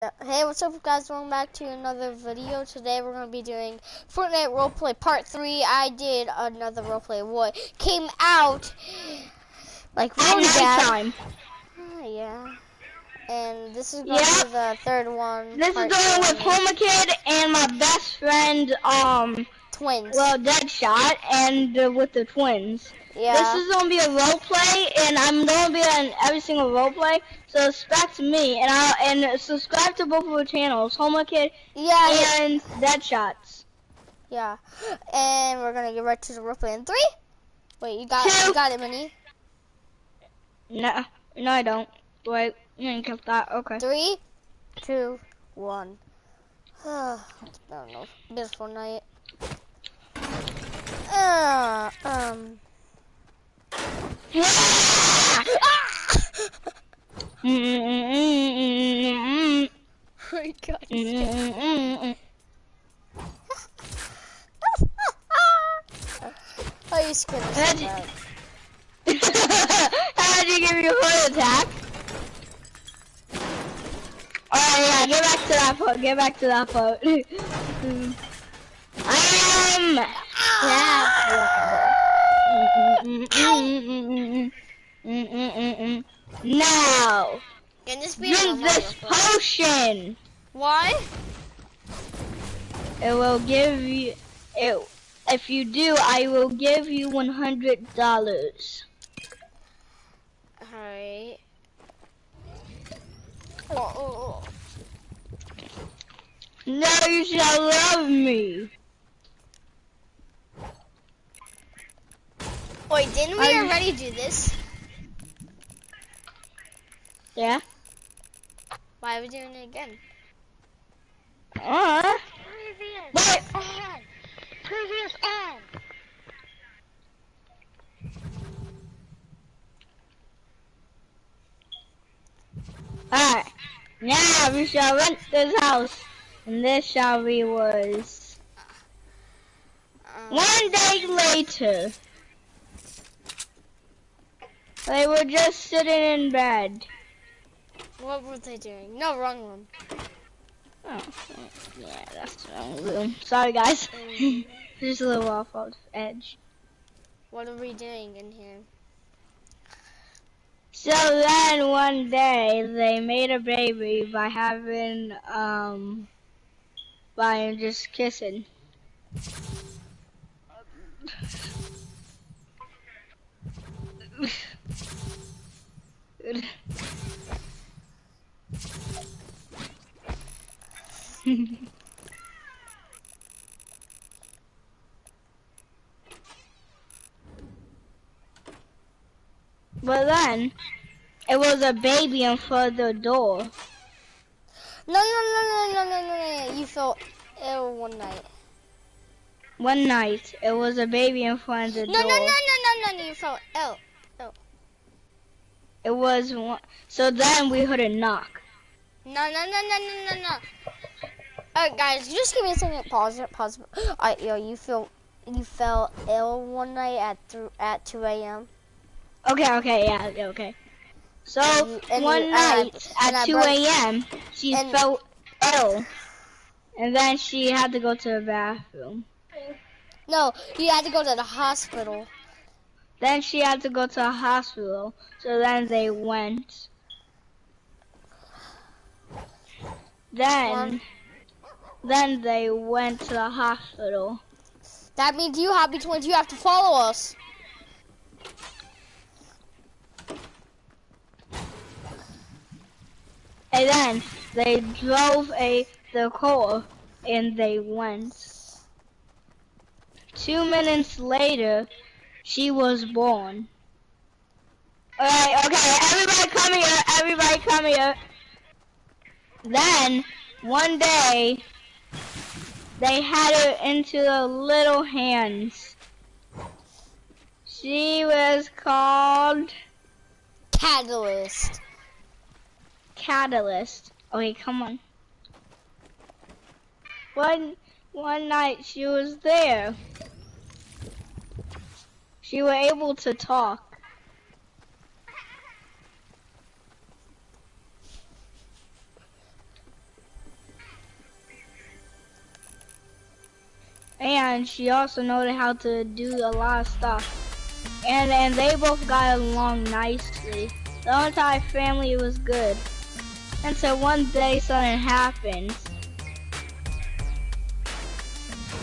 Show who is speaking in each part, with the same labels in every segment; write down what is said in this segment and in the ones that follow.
Speaker 1: Hey, what's up guys, welcome back to another video. Today we're going to be doing Fortnite Roleplay Part 3. I did another roleplay what came out like really bad. Yeah. And this is going to be the third one.
Speaker 2: This is the one with Homa Kid and my best friend,
Speaker 1: twins.
Speaker 2: well, Deadshot, and with the twins.
Speaker 1: Yeah.
Speaker 2: This is gonna be a role play, and I'm gonna be on every single role play. So expect me, and subscribe to both of our channels, Homa Kid and Deadshots.
Speaker 1: Yeah. And we're gonna get right to the role play in 3. Wait, you got it, Minnie?
Speaker 2: No, I don't. Wait, you didn't get that. Okay.
Speaker 1: 3, 2, 1. I don't know. Beautiful night.
Speaker 2: Oh
Speaker 1: my God. Oh, you scared me so bad.
Speaker 2: How did you give me a heart attack? Alright, yeah, get back to that boat. Get back to that boat. Now, drink this potion.
Speaker 1: Why?
Speaker 2: It will give you it. If you do, I will give you $100.
Speaker 1: Alright.
Speaker 2: Now you shall love me.
Speaker 1: Wait, didn't we already do this?
Speaker 2: Yeah.
Speaker 1: Why are we doing it again? Previous on.
Speaker 2: Alright. Now we shall rent this house. And this shall be was 1 day later. They were just sitting in bed.
Speaker 1: What were they doing? No, wrong room.
Speaker 2: Oh, yeah, that's the wrong room. Sorry, guys. Just a little off the edge.
Speaker 1: What are we doing in here?
Speaker 2: So then one day they made a baby by having by just kissing. But then it was a baby in front of the door.
Speaker 1: No. You felt ill one night.
Speaker 2: One night, it was a baby in front of the door.
Speaker 1: No. You felt ill.
Speaker 2: It was one. So then we heard a knock.
Speaker 1: No. Alright, guys, just give me a second. Pause it. Alright, yo, you felt ill one night at 2 a.m.
Speaker 2: Okay, yeah, okay. So one night at 2 a.m. she felt ill, and then she had to go to the bathroom.
Speaker 1: No, you had to go to the hospital.
Speaker 2: Then she had to go to the hospital, so then they went. Then they went to the hospital.
Speaker 1: That means you, Happy Twins, you have to follow us.
Speaker 2: And then they drove the car, and they went. 2 minutes later, she was born. Alright, okay, everybody come here. Then, one day, they had her into the little hands. She was called
Speaker 1: Catalyst.
Speaker 2: Okay, come on. One night she was there. She was able to talk. and she also knows how to do a lot of stuff. And they both got along nicely. The entire family was good. Until one day something happened.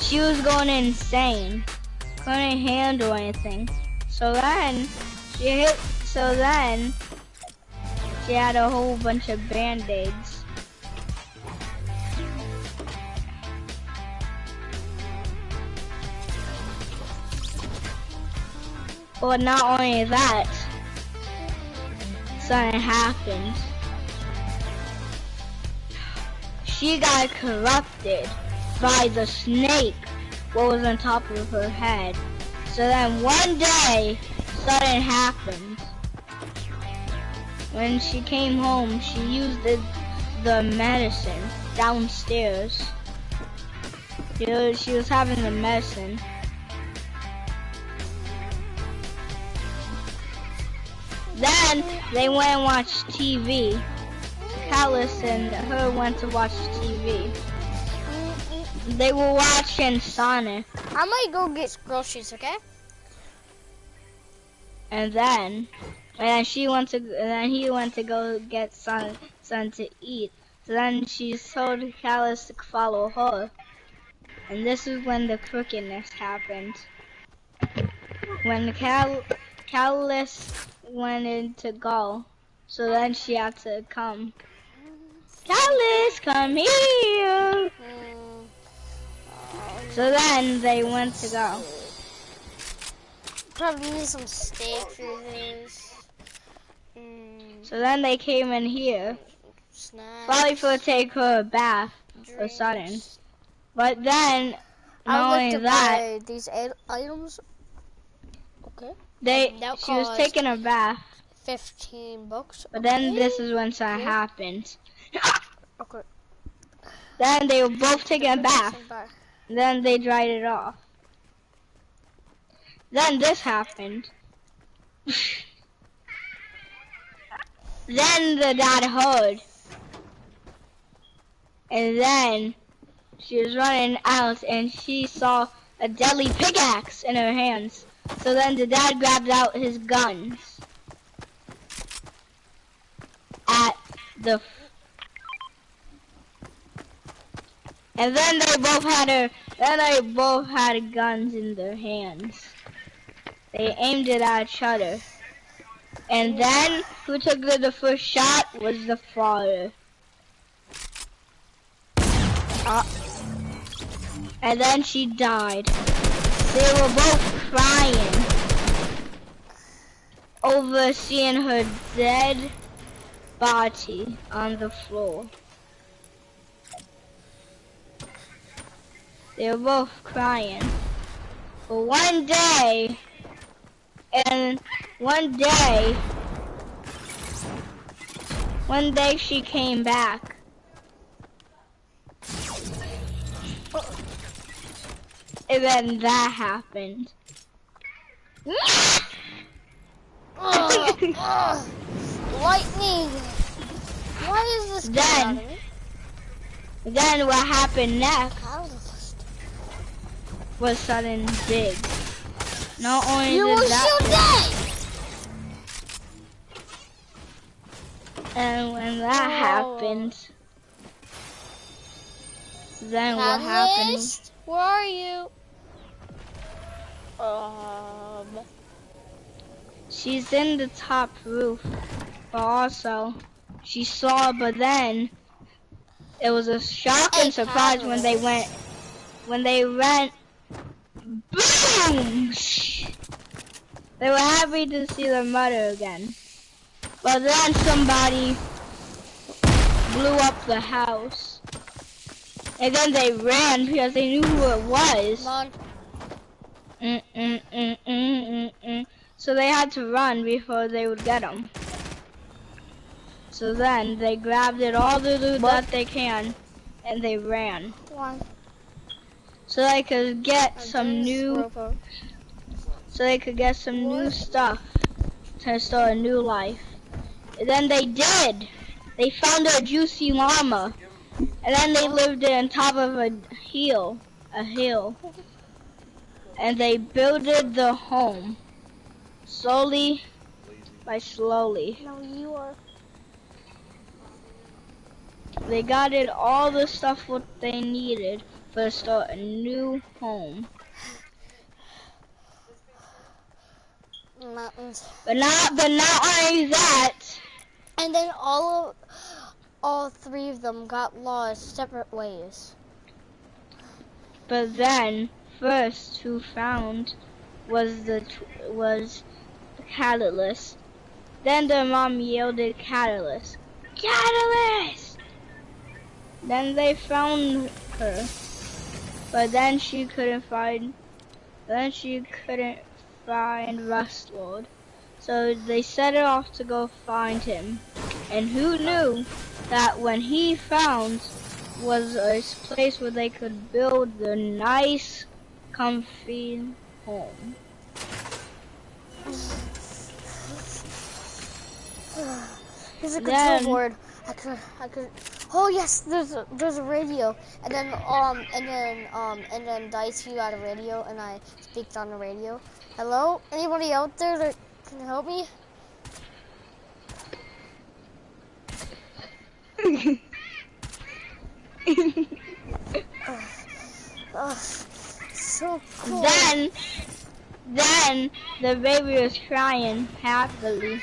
Speaker 2: She was going insane. Couldn't handle anything. So then she had a whole bunch of band-aids. But not only that, something happened. She got corrupted by the snake what was on top of her head. So then one day, something happened. When she came home, she used the medicine downstairs. She was having the medicine. Then they went and watched TV. Callus and her went to watch TV. They were watching Sonic.
Speaker 1: I might go get groceries, okay?
Speaker 2: And then he went to go get something to eat. So then she told Callus to follow her. And this is when the crookedness happened. When Callus went in to go, so then she had to come. Callus, come here! So then they went to go.
Speaker 1: Probably need some steak for this.
Speaker 2: So then they came in here.
Speaker 1: Snacks.
Speaker 2: Probably for take her a bath or something. But then, not only that,
Speaker 1: buy these items. Okay.
Speaker 2: She was taking a bath.
Speaker 1: $15.
Speaker 2: But then this is when something happened.
Speaker 1: Okay.
Speaker 2: Then they were both taking a bath. Then they dried it off. Then this happened. Then the dad heard. And then she was running out and she saw a deadly pickaxe in her hands. So then the dad grabbed out his guns. And then they both had guns in their hands. They aimed it at each other. And then who took the first shot was the father. And then she died. They were both crying over seeing her dead body on the floor. They were both crying. But one day she came back. And then that happened.
Speaker 1: Lightning! Why is this coming out of me?
Speaker 2: Then what happened next was sudden big. Not only
Speaker 1: you
Speaker 2: did
Speaker 1: will
Speaker 2: that,
Speaker 1: shoot
Speaker 2: and when that happened, then what happened?
Speaker 1: Where are you?
Speaker 2: She's in the top roof, but also she saw. But then it was a shock and surprise when they went. Boom! They were happy to see their mother again. But then somebody blew up the house. And then they ran because they knew who it was. So they had to run before they would get them. So then they grabbed all the loot that they can and they ran. So they could get some new stuff to start a new life. And then they did. They found a juicy llama. And then they lived on top of a hill. a hill, and they builded the home slowly by slowly.
Speaker 1: No, you are.
Speaker 2: They gathered all the stuff what they needed to start a new home.
Speaker 1: Mountains.
Speaker 2: But not only that.
Speaker 1: And then all three of them got lost separate ways.
Speaker 2: But then, first who found was the Catalyst. Then their mom yelled at Catalyst, "Catalyst!" Then they found her, but then she couldn't find Rustlord. So they set her off to go find him. And who knew that when he found was a place where they could build the nice, comfy home.
Speaker 1: Here's a control board. I could. Oh yes, there's a radio, and then Dice, you got a radio, and I speak on the radio. Hello, anybody out there that can help me? So cool.
Speaker 2: Then the baby was crying happily.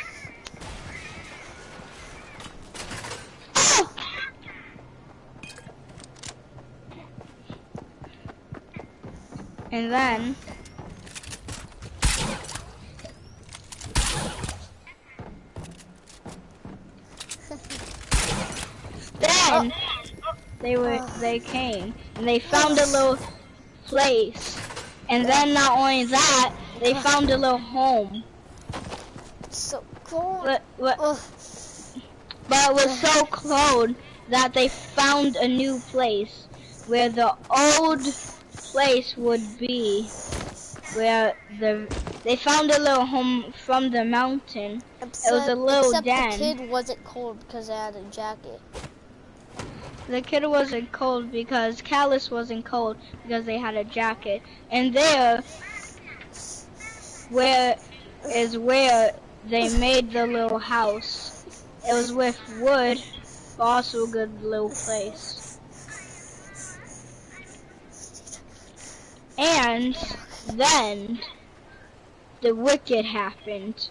Speaker 2: And then they came and they found a little place. And then not only that, they found a little home.
Speaker 1: So cool.
Speaker 2: But it was so cold that they found a new place where the old place would be, where they found a little home from the mountain. It was a little den.
Speaker 1: The kid wasn't cold because they had a jacket.
Speaker 2: The kid wasn't cold because Callus wasn't cold because they had a jacket. And there where they made the little house. It was with wood, but also a good little place. And then the wicked happened.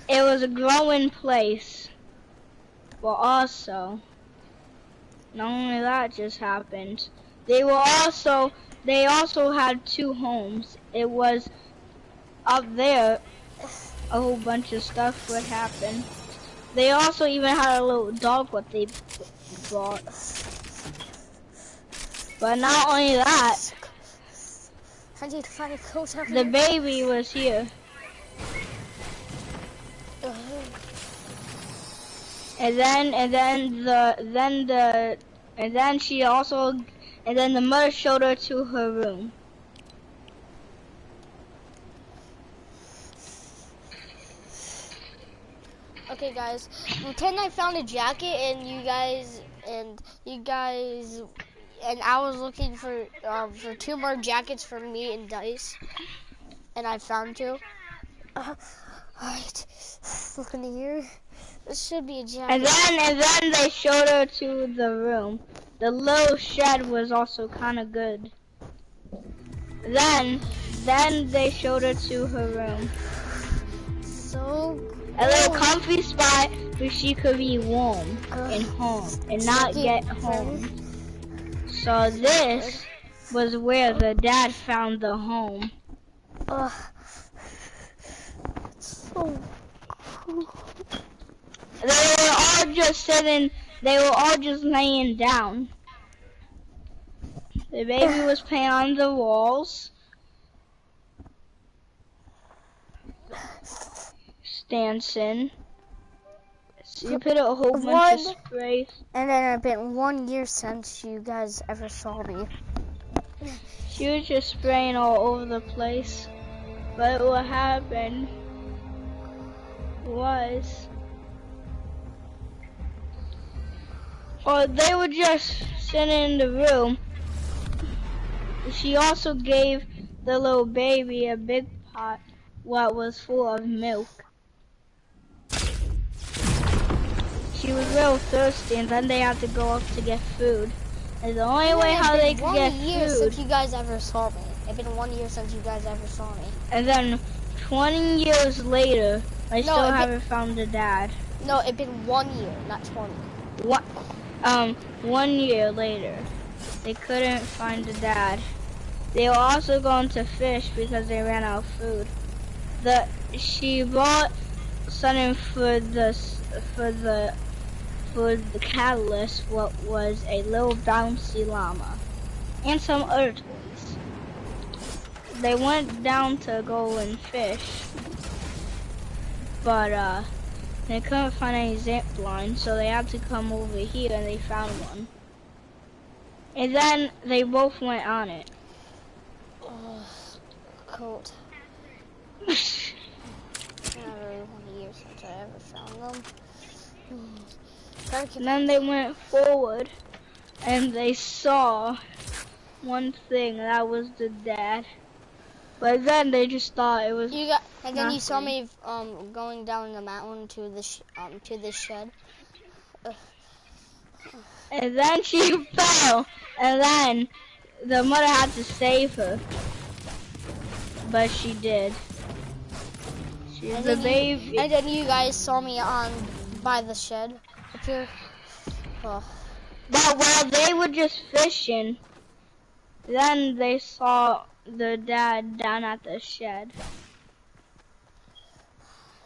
Speaker 2: It was a growing place, but also, not only that just happened, they also had two homes. It was up there, a whole bunch of stuff would happen. They also even had a little dog what they bought. But not only that,
Speaker 1: I need to find a coat out
Speaker 2: the baby was here. And then the mother showed her to her room.
Speaker 1: Okay, guys. Pretend I found a jacket, and I was looking for 2 more jackets for me and Dice, and I found 2. Alright, look in here. This should be a jacket.
Speaker 2: And then they showed her to the room. The little shed was also kind of good. Then they showed her to her room.
Speaker 1: So
Speaker 2: a little comfy spot where she could be warm and home and not get home. So this was where the dad found the home.
Speaker 1: So cool.
Speaker 2: They were all just sitting, they were all just laying down. The baby was playing on the walls. Dancing. So you put a whole bunch of spray.
Speaker 1: And then it's been 1 year since you guys ever saw me.
Speaker 2: She was just spraying all over the place. But what happened was or they were just sitting in the room. She also gave the little baby a big pot, what was full of milk. She was real thirsty, and then they had to go up to get food. And the only way how they could get food.
Speaker 1: It's been 1 year since you guys ever saw me. It's been 1 year since you guys ever saw me.
Speaker 2: And then 20 years later, I still haven't found the dad.
Speaker 1: No, it's been 1 year, not 20.
Speaker 2: What? 1 year later, they couldn't find the dad. They were also going to fish because they ran out of food. She bought something for the catalyst, what was a little bouncy llama, and some other toys. They went down to go and fish, but they couldn't find any zip line, so they had to come over here and they found one. And then they both went on it.
Speaker 1: Oh, cold. Not really 1 year since I ever found them.
Speaker 2: And then they went forward and they saw one thing, that was the dad. But then they just thought it was.
Speaker 1: And then nothing. You saw me going down the mountain to the shed.
Speaker 2: And then she fell, and then the mother had to save her, but she did. She's the baby.
Speaker 1: And then you guys saw me by the shed up here. Oh.
Speaker 2: But while they were just fishing, then they saw the dad down at the shed.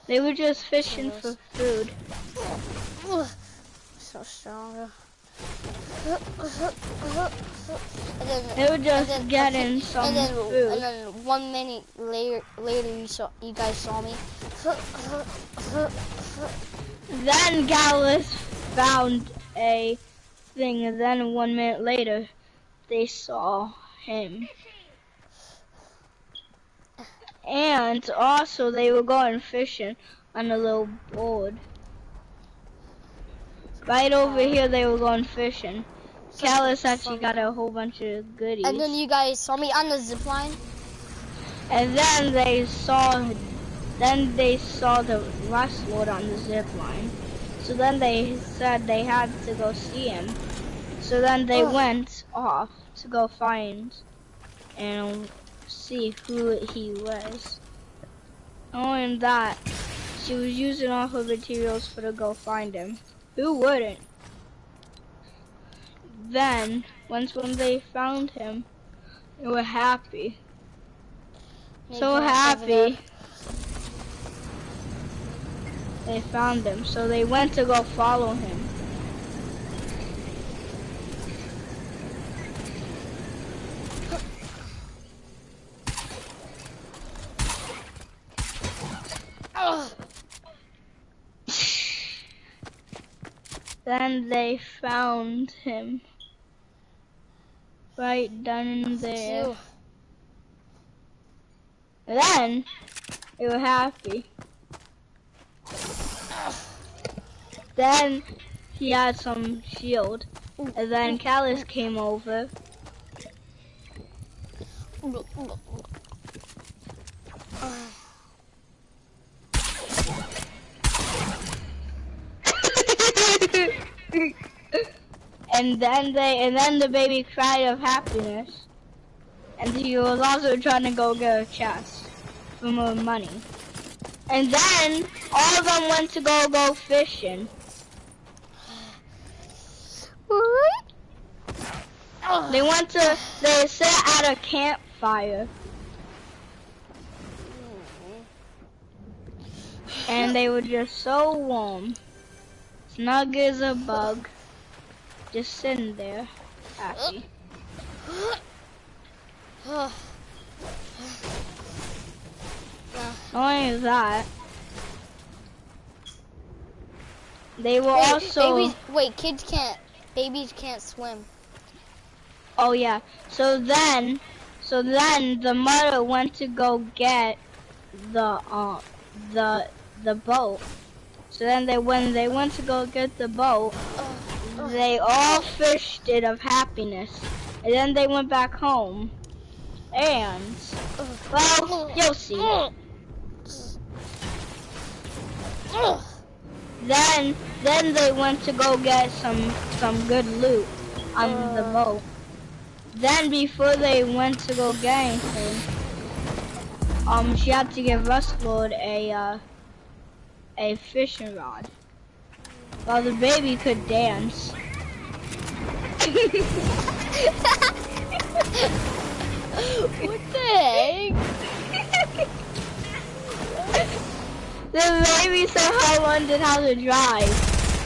Speaker 2: They were just fishing for food.
Speaker 1: So strong.
Speaker 2: They were just getting some food.
Speaker 1: And then 1 minute later you guys saw me.
Speaker 2: Then Gallus found a thing, and then 1 minute later they saw him. And also they were going fishing on a little board. Right over here they were going fishing. Callus actually got a whole bunch of goodies.
Speaker 1: And then you guys saw me on the zip line.
Speaker 2: And then they saw the wrestler on the zip line. So then they said they had to go see him. So then they went off to go find and see who he was. Knowing that, she was using all her materials for to go find him. Who wouldn't? Then, when they found him, they were happy. So happy. They found him, so they went to go follow him. Then they found him right down in there. And then they were happy. Then he had some shield. And then Callus came over. And then the baby cried of happiness. And he was also trying to go get a chest for more money. And then all of them went to go fishing. They sat at a campfire. And they were just so warm. Snug as a bug. Just sitting there, happy. Not only that, they were also...
Speaker 1: Babies can't swim.
Speaker 2: Oh yeah, so then the mother went to go get the boat. So then when they went to go get the boat, they all fished it of happiness, and then they went back home. And well, you'll see. Then they went to go get some good loot on the boat. Then before they went to go get anything, she had to give Rustlord a fishing rod. While the baby could dance.
Speaker 1: What the heck?
Speaker 2: The baby somehow wondered how to drive.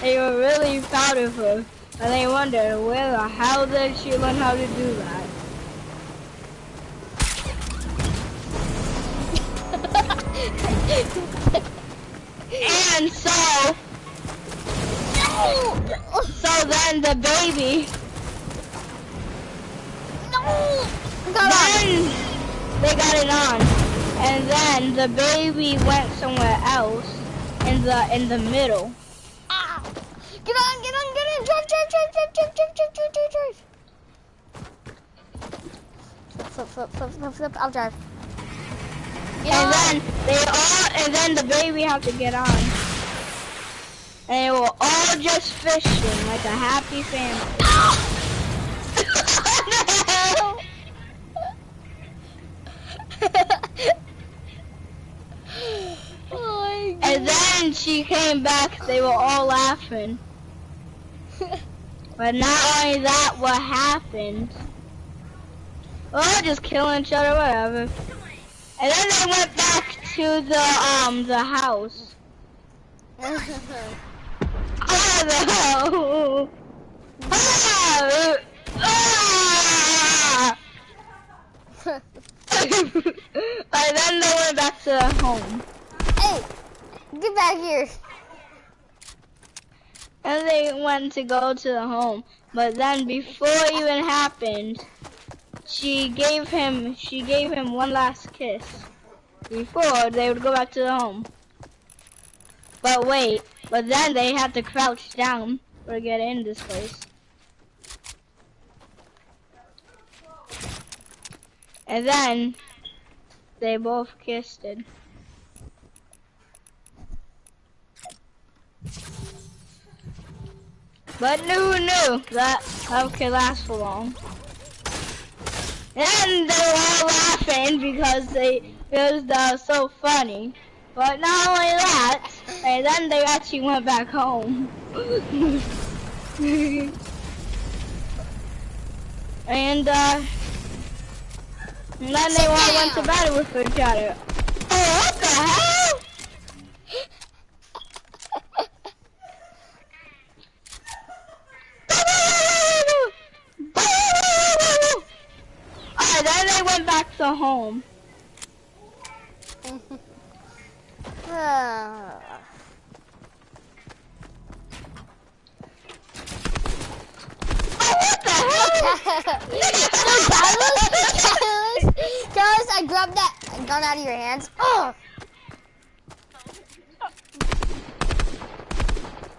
Speaker 2: They were really proud of her, and they wondered where the hell did she learn how to do that. And so then the baby. Then they got it on, and then the baby went somewhere else in the middle.
Speaker 1: Ah. Get on! Drive! Flip! I'll drive.
Speaker 2: And then the baby had to get on, and they were all just fishing like a happy family. And then she came back, they were all laughing. But not only that, what happened? Well, just killing each other, whatever. And then they went back to the house. Oh, no. And then they went back to home.
Speaker 1: Hey, get back here.
Speaker 2: And they went to go to the home, but then before it even happened, she gave him one last kiss before they would go back to the home. But then they had to crouch down to get in this place. And then they both kissed it. But who knew that could last for long? And they were all laughing because that was so funny. But not only that, and then they actually went back home. And then they all went to bed with each other. Oh, what the hell? Alright, then they went back to home.
Speaker 1: Carlos, I grabbed that gun out of your hands. Oh!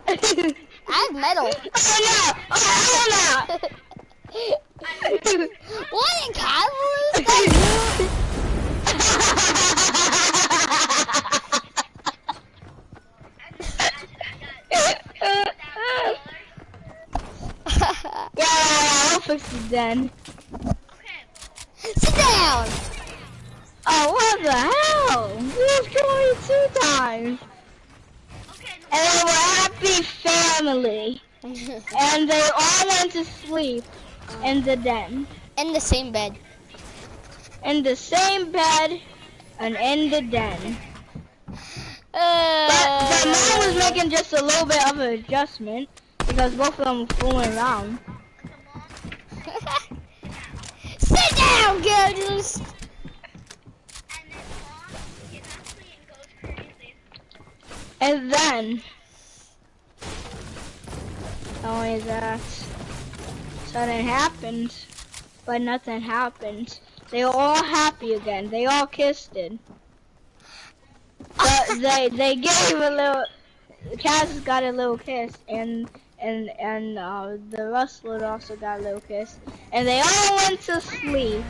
Speaker 1: I have metal.
Speaker 2: Oh no!
Speaker 1: What, Carlos?
Speaker 2: Yeah, I'll fix it then.
Speaker 1: Sit down!
Speaker 2: Oh, what the hell? We've killed 2 times. And they were a happy family. And they all went to sleep in the den.
Speaker 1: In the same bed.
Speaker 2: In the same bed and in the den. But mom was making just a little bit of an adjustment because both of them were fooling around.
Speaker 1: Sit down, girls!
Speaker 2: And then, only that, something happened, but nothing happened. They were all happy again. They all kissed it. But they gave a little, Cass got a little kiss, and the rustler also got Lucas, and they all went to sleep.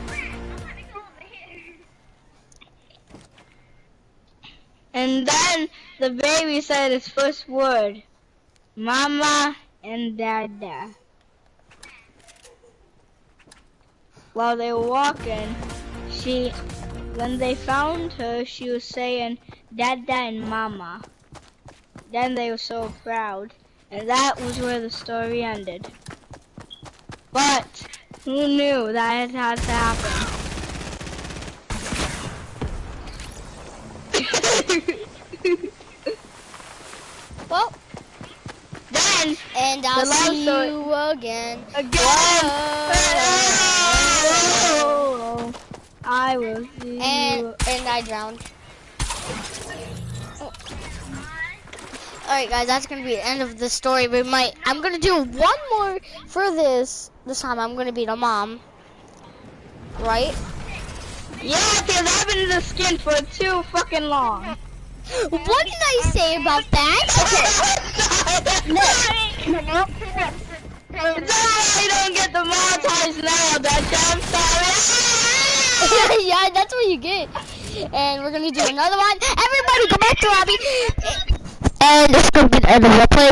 Speaker 2: And then the baby said his first word, Mama and Dada. While they were walking, when they found her, she was saying Dada and Mama. Then they were so proud, and that was where the story ended. But who knew that it had to happen?
Speaker 1: Well,
Speaker 2: then
Speaker 1: and I'll see you again.
Speaker 2: Whoa. I will see you.
Speaker 1: And I drowned. Oh. Alright guys, that's gonna be the end of the story. I'm gonna do one more for this time. I'm gonna be the mom. Right?
Speaker 2: Yeah, because I've been in the skin for too fucking long.
Speaker 1: What did I say about that?
Speaker 2: I don't get the montage now, bitch. I'm sorry.
Speaker 1: Yeah, that's what you get. And we're gonna do another one. Everybody go back to lobby. And it's gonna be the end of the play.